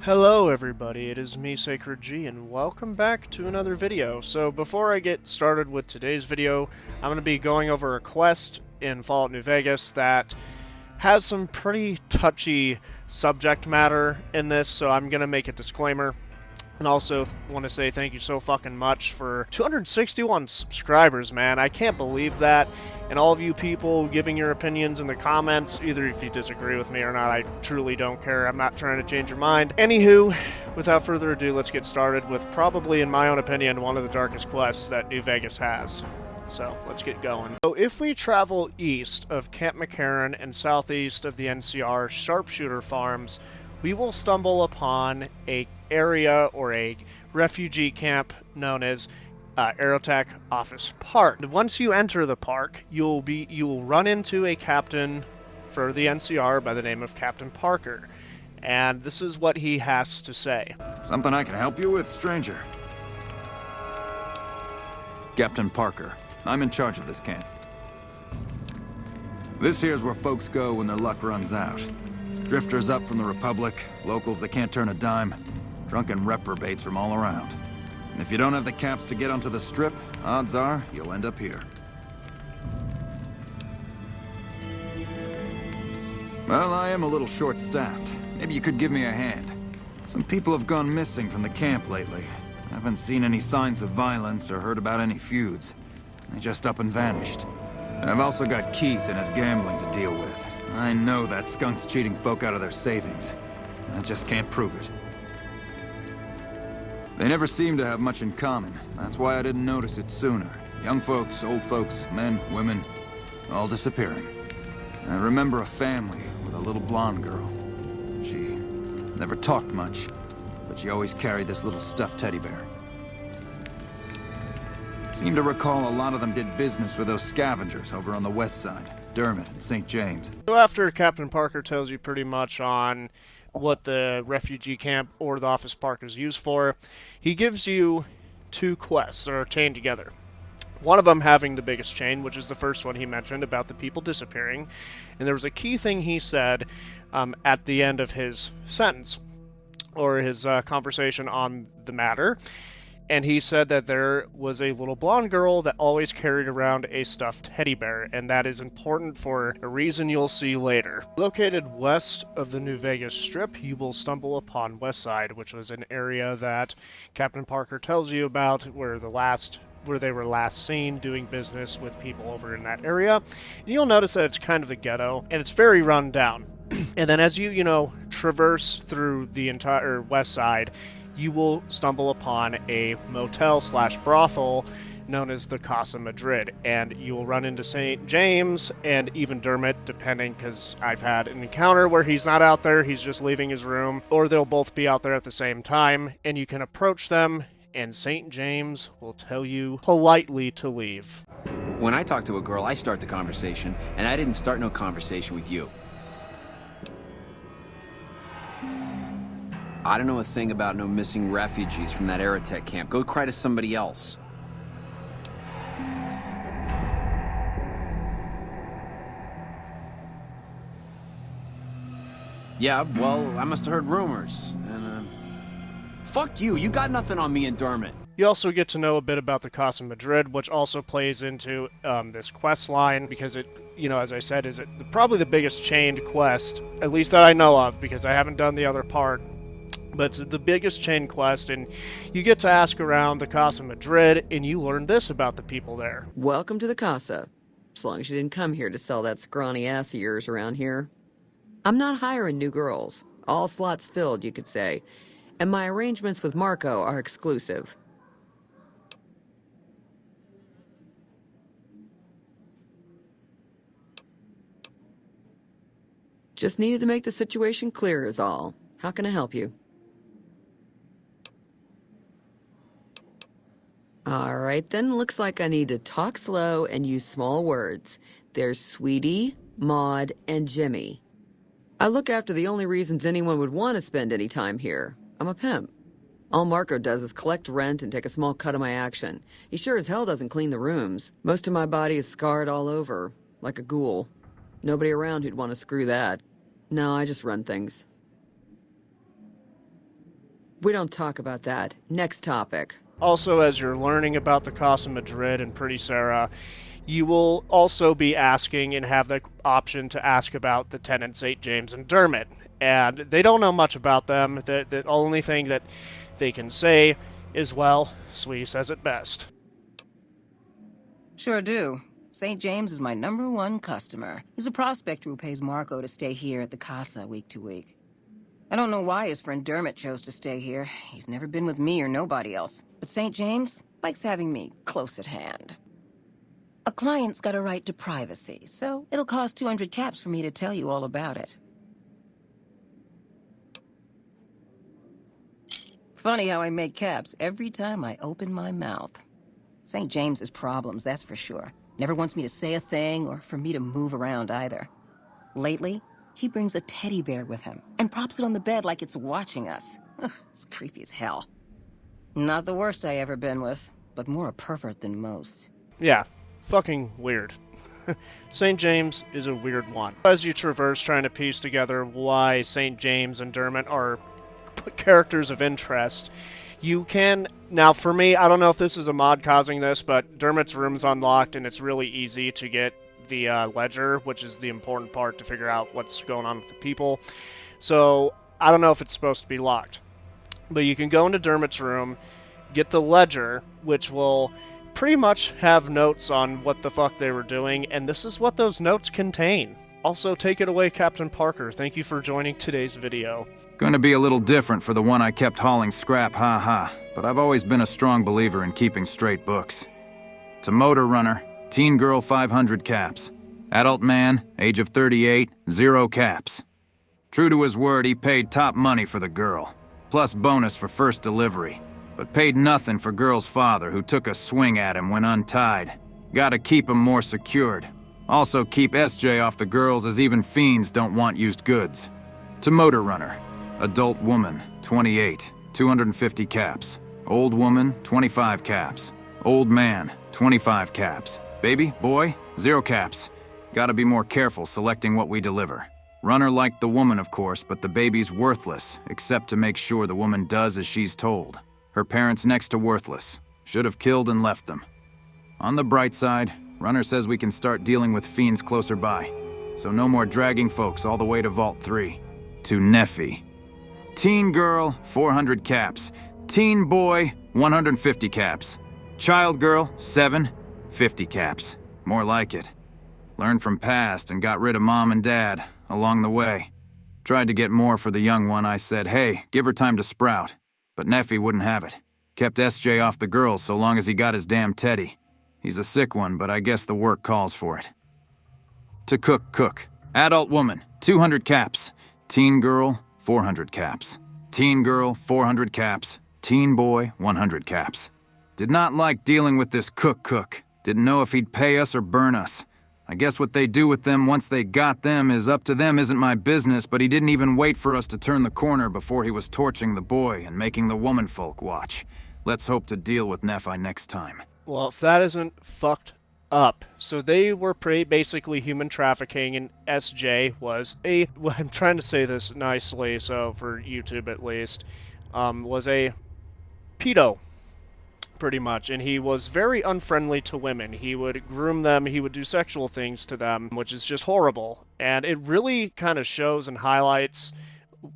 Hello everybody, it is me, Sacred G, and welcome back to another video. So before I get started with today's video, I'm going to be going over a quest in Fallout New Vegas that has some pretty touchy subject matter in this, so I'm going to make a disclaimer. And also want to say thank you so fucking much for 261 subscribers, man. I can't believe that. And all of you people giving your opinions in the comments, either if you disagree with me or not, I truly don't care. I'm not trying to change your mind. Anywho, without further ado, let's get started with probably, in my own opinion, one of the darkest quests that New Vegas has. So, let's get going. So, if we travel east of Camp McCarran and southeast of the NCR Sharpshooter Farms, we will stumble upon a area or a refugee camp known as Aerotech Office Park. Once you enter the park, you will run into a captain for the NCR by the name of Captain Parker, and this is what he has to say. Something I can help you with, stranger? Captain Parker. I'm in charge of this camp. This here's where folks go when their luck runs out. Drifters up from the Republic, locals that can't turn a dime, drunken reprobates from all around. And if you don't have the caps to get onto the Strip, odds are you'll end up here. Well, I am a little short-staffed. Maybe you could give me a hand. Some people have gone missing from the camp lately. I haven't seen any signs of violence or heard about any feuds. They just up and vanished. And I've also got Keith and his gambling to deal with. I know that skunk's cheating folk out of their savings. I just can't prove it. They never seem to have much in common. That's why I didn't notice it sooner. Young folks, old folks, men, women, all disappearing. I remember a family with a little blonde girl. She never talked much, but she always carried this little stuffed teddy bear. Seem to recall a lot of them did business with those scavengers over on the west side. Dermot and St. James. So after Captain Parker tells you pretty much on what the refugee camp or the office park is used for, he gives you two quests that are chained together. One of them having the biggest chain, which is the first one he mentioned about the people disappearing. And there was a key thing he said at the end of his sentence, or his conversation on the matter. And he said that there was a little blonde girl that always carried around a stuffed teddy bear, and that is important for a reason you'll see later. Located west of the New Vegas Strip, you will stumble upon West Side, which was an area that Captain Parker tells you about where they were last seen doing business with people over in that area. And you'll notice that it's kind of the ghetto, and it's very run down. And then as you traverse through the entire West Side, you will stumble upon a motel/brothel known as the Casa Madrid, and you will run into St. James and even Dermot, depending, because I've had an encounter where he's not out there, he's just leaving his room, or they'll both be out there at the same time, and you can approach them, and St. James will tell you politely to leave. When I talk to a girl, I start the conversation, and I didn't start no conversation with you. I don't know a thing about no missing refugees from that Aerotech camp. Go cry to somebody else. Yeah, well, I must have heard rumors, and, fuck you, you got nothing on me and Dermot. You also get to know a bit about the Casa Madrid, which also plays into this quest line, because it, as I said, is probably the biggest chained quest, at least that I know of, because I haven't done the other part. But it's the biggest chain quest, and you get to ask around the Casa Madrid, and you learn this about the people there. Welcome to the Casa. As long as you didn't come here to sell that scrawny ass of yours around here. I'm not hiring new girls. All slots filled, you could say. And my arrangements with Marco are exclusive. Just needed to make the situation clear is all. How can I help you? All right, then looks like I need to talk slow and use small words. There's Sweetie, Maud, and Jimmy. I look after the only reasons anyone would want to spend any time here. I'm a pimp. All Marco does is collect rent and take a small cut of my action. He sure as hell doesn't clean the rooms. Most of my body is scarred all over, like a ghoul. Nobody around who'd want to screw that. No, I just run things. We don't talk about that. Next topic. Also, as you're learning about the Casa Madrid and Pretty Sarah, you will also be asking and have the option to ask about the tenants St. James and Dermot. And they don't know much about them. The only thing that they can say is, well, Sweetie says it best. Sure do. St. James is my #1 customer. He's a prospector who pays Marco to stay here at the Casa week to week. I don't know why his friend Dermot chose to stay here. He's never been with me or nobody else. But St. James likes having me close at hand. A client's got a right to privacy, so it'll cost 200 caps for me to tell you all about it. Funny how I make caps every time I open my mouth. St. James has problems, that's for sure. Never wants me to say a thing or for me to move around either. Lately, he brings a teddy bear with him and props it on the bed like it's watching us. Ugh, it's creepy as hell. Not the worst I ever been with, but more a pervert than most. Yeah, fucking weird. St. James is a weird one. As you traverse trying to piece together why St. James and Dermot are characters of interest, you can... Now, for me, I don't know if this is a mod causing this, but Dermot's room's unlocked, and it's really easy to get the ledger, which is the important part to figure out what's going on with the people. So, I don't know if it's supposed to be locked. But you can go into Dermot's room, get the ledger, which will pretty much have notes on what the fuck they were doing, and this is what those notes contain. Also, take it away, Captain Parker. Thank you for joining today's video. Going to be a little different for the one I kept hauling scrap, haha. But I've always been a strong believer in keeping straight books. To Motor Runner, teen girl 500 caps. Adult man, age of 38, 0 caps. True to his word, he paid top money for the girl, plus bonus for first delivery, but paid nothing for girl's father who took a swing at him when untied. Gotta keep him more secured. Also keep SJ off the girls as even fiends don't want used goods. To Motor Runner, adult woman, 28, 250 caps. Old woman, 25 caps. Old man, 25 caps. Baby, boy, 0 caps. Gotta be more careful selecting what we deliver. Runner liked the woman, of course, but the baby's worthless, except to make sure the woman does as she's told. Her parents next to worthless. Should have killed and left them. On the bright side, Runner says we can start dealing with fiends closer by. So no more dragging folks all the way to Vault 3. To Neffy. Teen girl, 400 caps. Teen boy, 150 caps. Child girl, 7, 50 caps. More like it. Learned from past and got rid of mom and dad along the way. Tried to get more for the young one. I said, hey, give her time to sprout. But Neffy wouldn't have it. Kept SJ off the girls so long as he got his damn teddy. He's a sick one, but I guess the work calls for it. To Cook. Adult woman, 200 caps. Teen girl, 400 caps. Teen girl, 400 caps. Teen boy, 100 caps. Did not like dealing with this Cook. Didn't know if he'd pay us or burn us. I guess what they do with them once they got them is up to them, isn't my business, but he didn't even wait for us to turn the corner before he was torching the boy and making the woman folk watch. Let's hope to deal with Nephi next time. Well, if that isn't fucked up. So they were basically human trafficking, and SJ was well, I'm trying to say this nicely, so for YouTube at least, was a pedo. Pretty much, and he was very unfriendly to women. He would groom them, he would do sexual things to them, which is just horrible. And it really kind of shows and highlights,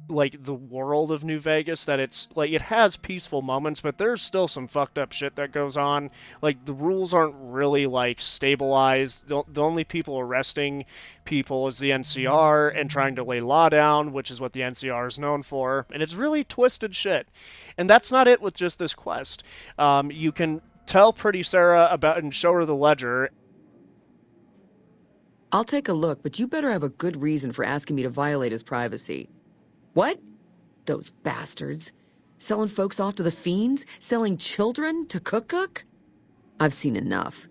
like, the world of New Vegas, that it's, like, it has peaceful moments, but there's still some fucked up shit that goes on. Like, the rules aren't really, like, stabilized. The only people arresting people is the NCR and trying to lay law down, which is what the NCR is known for. And it's really twisted shit. And that's not it with just this quest. You can tell Pretty Sarah about and show her the ledger. I'll take a look, but you better have a good reason for asking me to violate his privacy. What? Those bastards. Selling folks off to the fiends? Selling children to Cook? I've seen enough.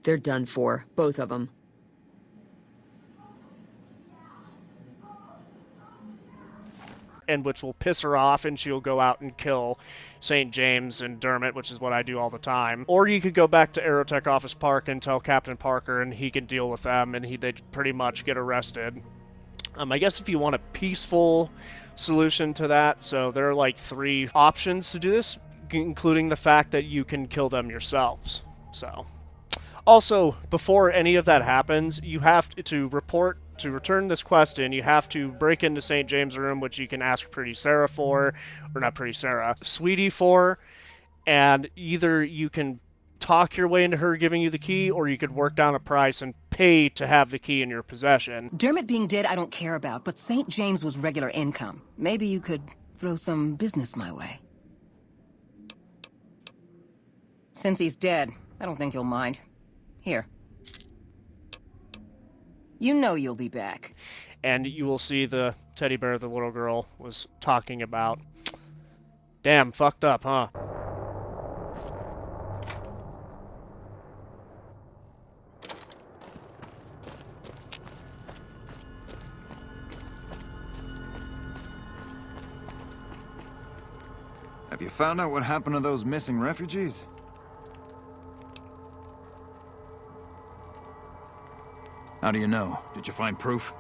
They're done for, both of them. And which will piss her off, and she'll go out and kill St. James and Dermot, which is what I do all the time. Or you could go back to Aerotech Office Park and tell Captain Parker, and he can deal with them, and they'd pretty much get arrested. I guess if you want a peaceful solution to that, so there are like 3 options to do this, including the fact that you can kill them yourselves. So, also, before any of that happens, you have to return this quest in, you have to break into St. James' room, which you can ask Pretty Sarah for, or not Pretty Sarah, Sweetie for, and either you can talk your way into her giving you the key, or you could work down a price and pay to have the key in your possession. Dermot being dead I don't care about, but St. James was regular income. Maybe you could throw some business my way. Since he's dead, I don't think you'll mind. Here. You know you'll be back. And you will see the teddy bear the little girl was talking about. Damn, fucked up, huh? Have you found out what happened to those missing refugees? How do you know? Did you find proof?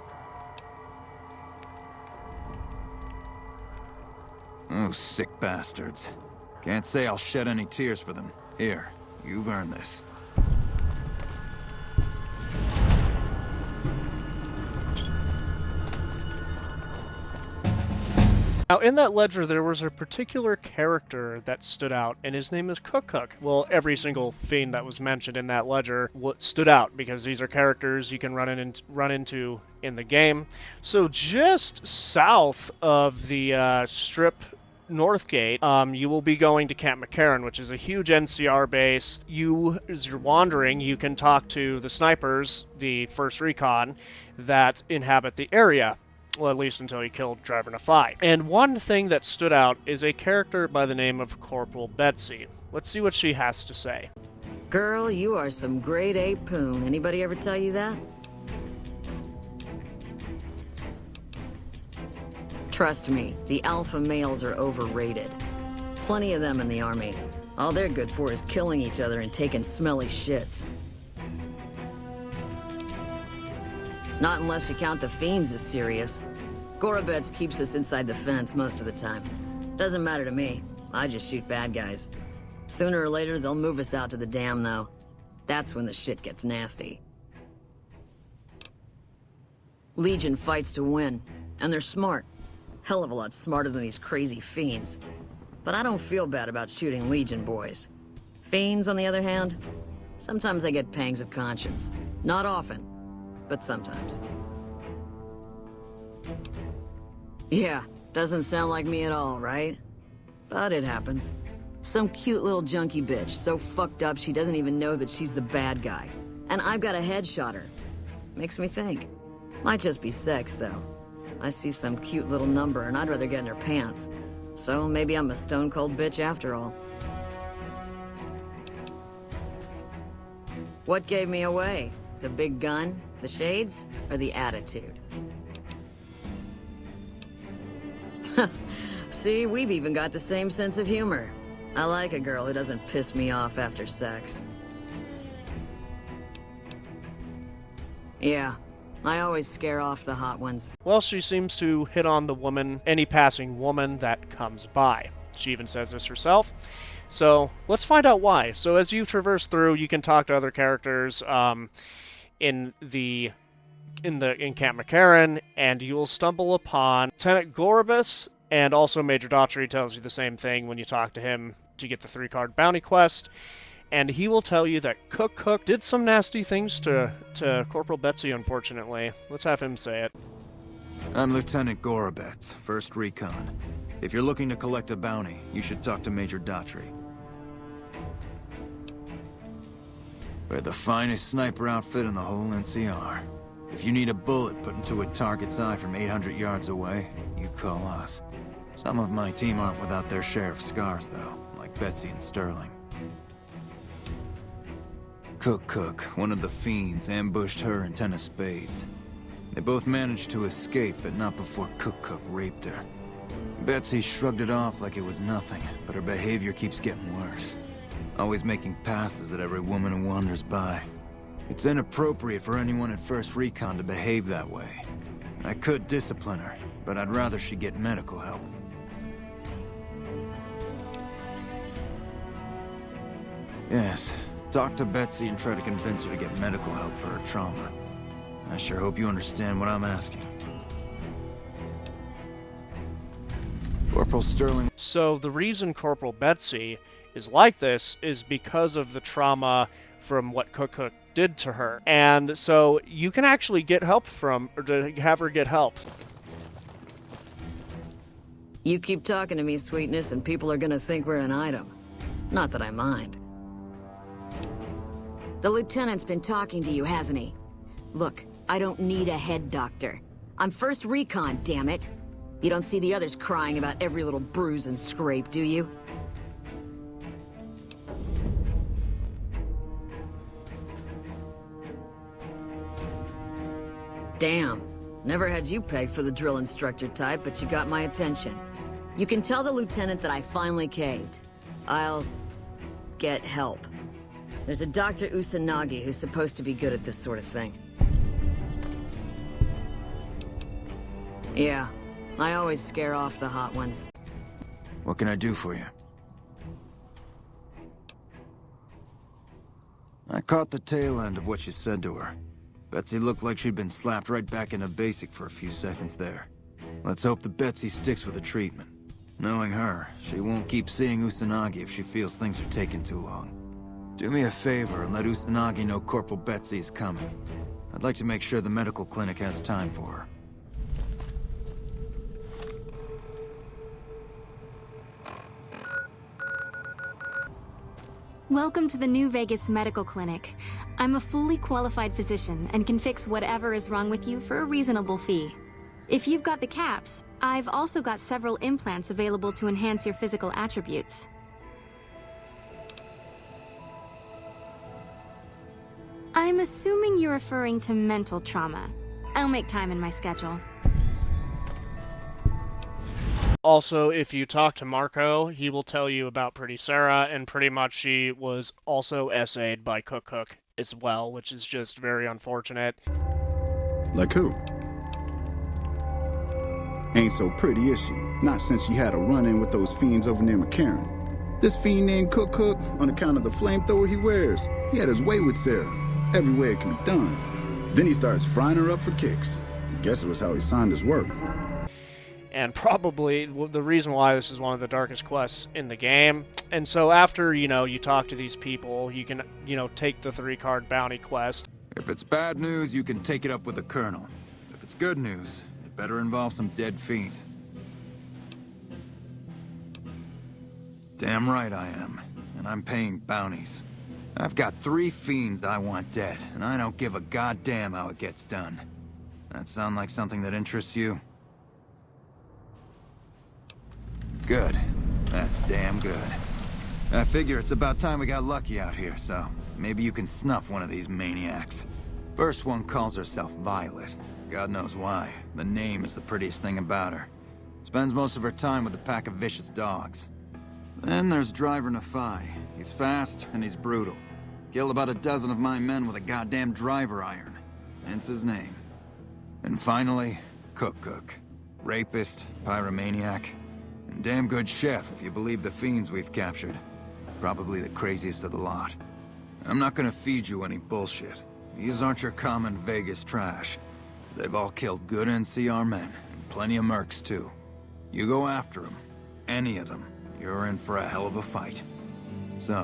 Oh, sick bastards. Can't say I'll shed any tears for them. Here, you've earned this. Now, in that ledger, there was a particular character that stood out, and his name is Cook. Well, every single fiend that was mentioned in that ledger stood out, because these are characters you can run into in the game. So just south of the Strip North Gate, you will be going to Camp McCarran, which is a huge NCR base. As you're wandering, you can talk to the snipers, the 1st Recon, that inhabit the area. Well, at least until you killed Driver Nafai. And one thing that stood out is a character by the name of Corporal Betsy. Let's see what she has to say. Girl, you are some grade A poon. Anybody ever tell you that? Trust me, the alpha males are overrated. Plenty of them in the army. All they're good for is killing each other and taking smelly shits. Not unless you count the fiends as serious. Gorobets keeps us inside the fence most of the time. Doesn't matter to me. I just shoot bad guys. Sooner or later, they'll move us out to the dam, though. That's when the shit gets nasty. Legion fights to win, and they're smart. Hell of a lot smarter than these crazy fiends. But I don't feel bad about shooting Legion boys. Fiends, on the other hand, sometimes I get pangs of conscience. Not often, but sometimes. Yeah, doesn't sound like me at all, right? But it happens. Some cute little junkie bitch, so fucked up she doesn't even know that she's the bad guy. And I've got a headshot her. Makes me think. Might just be sex, though. I see some cute little number and I'd rather get in her pants. So maybe I'm a stone-cold bitch after all. What gave me away? The big gun, the shades, or the attitude? See, we've even got the same sense of humor. I like a girl who doesn't piss me off after sex. Yeah, I always scare off the hot ones. Well, she seems to hit on any passing woman that comes by. She even says this herself. So, let's find out why. So, as you traverse through, you can talk to other characters in Camp McCarran, and you will stumble upon Lieutenant Gorobus, and also Major Daughtry tells you the same thing when you talk to him to get the 3-card bounty quest. And he will tell you that Cook did some nasty things to Corporal Betsy, unfortunately. Let's have him say it. I'm Lieutenant Gorobets, 1st Recon. If you're looking to collect a bounty, you should talk to Major Daughtry. We're the finest sniper outfit in the whole NCR. If you need a bullet put into a target's eye from 800 yards away, you call us. Some of my team aren't without their share of scars, though, like Betsy and Sterling. Cook, one of the fiends, ambushed her and 10 of spades. They both managed to escape, but not before Cook raped her. Betsy shrugged it off like it was nothing, but her behavior keeps getting worse. Always making passes at every woman who wanders by. It's inappropriate for anyone at 1st Recon to behave that way. I could discipline her, but I'd rather she get medical help. Yes, talk to Betsy and try to convince her to get medical help for her trauma. I sure hope you understand what I'm asking. Corporal Sterling... So the reason Corporal Betsy is like this is because of the trauma from what Cook did to her. And so you can actually get help from, or to have her get help. You keep talking to me, Sweetness, and people are gonna think we're an item. Not that I mind. The lieutenant's been talking to you, hasn't he? Look, I don't need a head doctor. I'm first recon, damn it. You don't see the others crying about every little bruise and scrape, do you? Damn. Never had you pegged for the drill instructor type, but you got my attention. You can tell the lieutenant that I finally caved. I'll get help. There's a Dr. Usanagi who's supposed to be good at this sort of thing. Yeah, I always scare off the hot ones. What can I do for you? I caught the tail end of what you said to her. Betsy looked like she'd been slapped right back into basic for a few seconds there. Let's hope that Betsy sticks with the treatment. Knowing her, she won't keep seeing Usanagi if she feels things are taking too long. Do me a favor and let Usanagi know Corporal Betsy is coming. I'd like to make sure the medical clinic has time for her. Welcome to the New Vegas Medical Clinic. I'm a fully qualified physician and can fix whatever is wrong with you for a reasonable fee. If you've got the caps, I've also got several implants available to enhance your physical attributes. I'm assuming you're referring to mental trauma. I'll make time in my schedule. Also, if you talk to Marco, he will tell you about Pretty Sarah, and pretty much she was also essayed by Cook as well, which is just very unfortunate. Like who? Ain't so pretty, is she? Not since she had a run-in with those fiends over near McCarran. This fiend named Cook, on account of the flamethrower he wears, he had his way with Sarah. Every way it can be done. Then he starts frying her up for kicks. Guess it was how he signed his work. And probably the reason why this is one of the darkest quests in the game. And so after, you talk to these people, you can, take the 3-card bounty quest. If it's bad news, you can take it up with the Colonel. If it's good news, it better involve some dead fiends. Damn right I am. And I'm paying bounties. I've got 3 fiends I want dead, and I don't give a goddamn how it gets done. That sound like something that interests you? Good. That's damn good. I figure it's about time we got lucky out here, so maybe you can snuff one of these maniacs. First one calls herself Violet. God knows why. The name is the prettiest thing about her. Spends most of her time with a pack of vicious dogs. Then there's Driver Nafai. He's fast and he's brutal. Killed about a dozen of my men with a goddamn driver iron. Hence his name. And finally, Cook. Rapist, pyromaniac, and damn good chef if you believe the fiends we've captured. Probably the craziest of the lot. I'm not gonna feed you any bullshit. These aren't your common Vegas trash. They've all killed good NCR men, and plenty of mercs too. You go after them, any of them, you're in for a hell of a fight. So,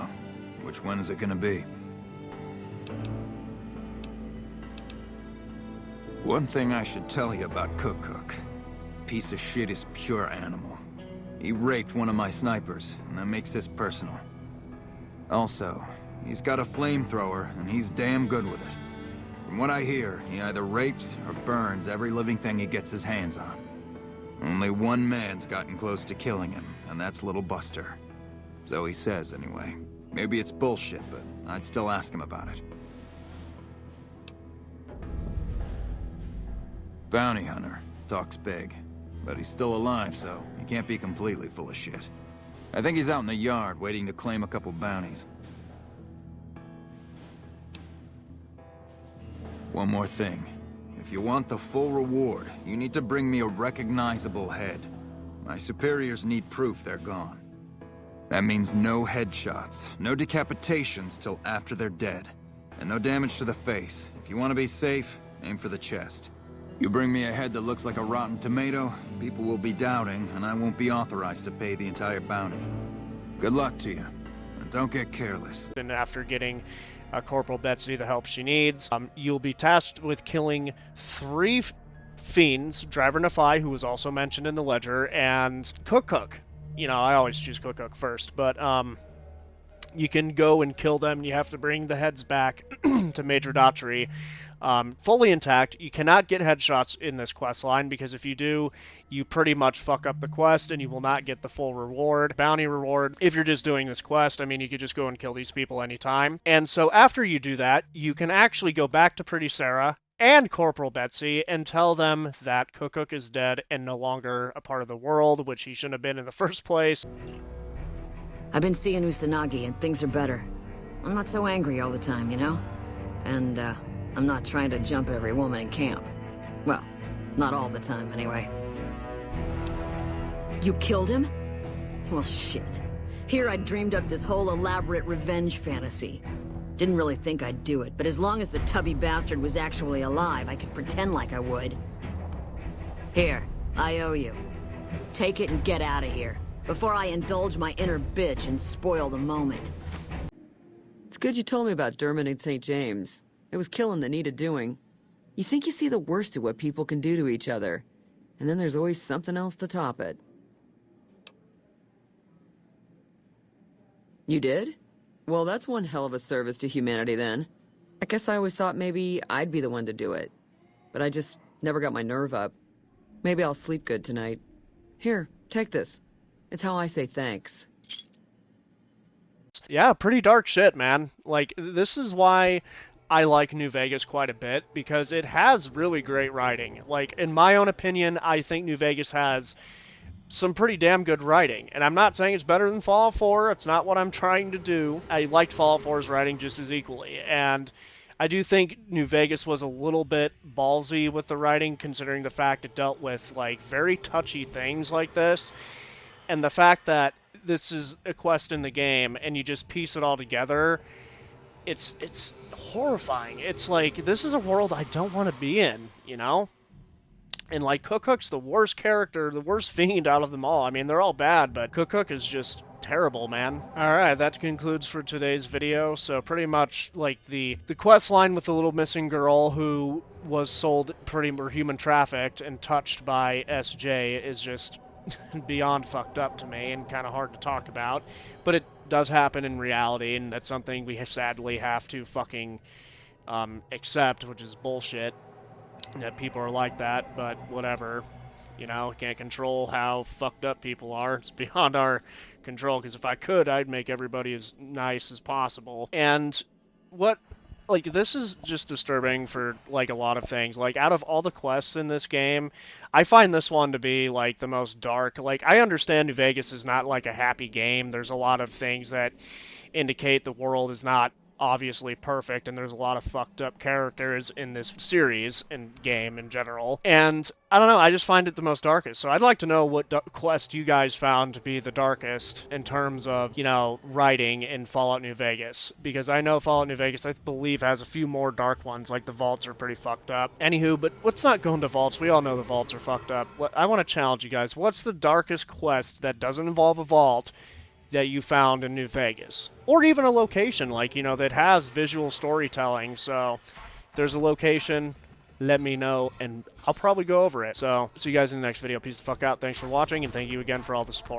which one is it gonna be? One thing I should tell you about Cook. Piece of shit is pure animal. He raped one of my snipers, and that makes this personal. Also, he's got a flamethrower, and he's damn good with it. From what I hear, he either rapes or burns every living thing he gets his hands on. Only one man's gotten close to killing him, and that's Little Buster. So he says, anyway. Maybe it's bullshit, but I'd still ask him about it. Bounty hunter. Talks big. But he's still alive, so he can't be completely full of shit. I think he's out in the yard, waiting to claim a couple bounties. One more thing. If you want the full reward, you need to bring me a recognizable head. My superiors need proof they're gone. That means no headshots, no decapitations till after they're dead, and no damage to the face. If you want to be safe, aim for the chest. You bring me a head that looks like a rotten tomato, people will be doubting, and I won't be authorized to pay the entire bounty. Good luck to you, and don't get careless. And after getting Corporal Betsy the help she needs, you'll be tasked with killing 3 fiends, Driver Nephi, who was also mentioned in the ledger, and Cook. You know, I always choose Cook first, but you can go and kill them. You have to bring the heads back to Major Daughtry fully intact. You cannot get headshots in this quest line, because if you do, you pretty much fuck up the quest and you will not get the full reward, bounty reward. If you're just doing this quest, I mean, you could just go and kill these people anytime. And so after you do that, you can actually go back to Pretty Sarah and Corporal Betsy and tell them that Cook is dead and no longer a part of the world, which he shouldn't have been in the first place. I've been seeing Usanagi and things are better. I'm not so angry all the time, you know? And, I'm not trying to jump every woman in camp. Well, not all the time, anyway. You killed him? Well, shit. Here I dreamed up this whole elaborate revenge fantasy. Didn't really think I'd do it, but as long as the tubby bastard was actually alive, I could pretend like I would. Here, I owe you. Take it and get out of here, before I indulge my inner bitch and spoil the moment. It's good you told me about Dermot and St. James. It was killing that needed doing. You think you see the worst of what people can do to each other, and then there's always something else to top it. You did? Well, that's one hell of a service to humanity then. I guess I always thought maybe I'd be the one to do it. But I just never got my nerve up. Maybe I'll sleep good tonight. Here, take this. It's how I say thanks. Yeah, pretty dark shit, man. Like, this is why I like New Vegas quite a bit, because it has really great writing. Like, in my own opinion, I think New Vegas has some pretty damn good writing. And I'm not saying it's better than Fallout 4. It's not what I'm trying to do. I liked Fallout 4's writing just as equally. And I do think New Vegas was a little bit ballsy with the writing, considering the fact it dealt with, like, very touchy things like this. And the fact that this is a quest in the game and you just piece it all together, it's horrifying. It's like, this is a world I don't want to be in, you know? And, like, Cook's the worst character, the worst fiend out of them all. I mean, they're all bad, but Cook is just terrible, man. Alright, that concludes for today's video. So pretty much, like, the quest line with the little missing girl who was sold or human trafficked and touched by SJ is just beyond fucked up to me and kind of hard to talk about. But it does happen in reality, and that's something we sadly have to fucking accept, which is bullshit. That people are like that, but whatever. You know, can't control how fucked up people are. It's beyond our control, because if I could, I'd make everybody as nice as possible. And like, this is just disturbing for, like, a lot of things. Like, out of all the quests in this game, I find this one to be, like, the most dark. Like, I understand New Vegas is not, like, a happy game. There's a lot of things that indicate the world is not obviously perfect, and there's a lot of fucked up characters in this series and game in general. And I don't know, I just find it the most darkest. So I'd like to know what quest you guys found to be the darkest in terms of, you know, writing in Fallout New Vegas. Because I know Fallout New Vegas, I believe, has a few more dark ones, like the vaults are pretty fucked up. Anywho, but let's not go into vaults. We all know the vaults are fucked up. I want to challenge you guys. What's the darkest quest that doesn't involve a vault that you found in New Vegas? Or even a location, like, you know, that has visual storytelling. So if there's a location, let me know, and I'll probably go over it. So see you guys in the next video. Peace the fuck out. Thanks for watching, and thank you again for all the support.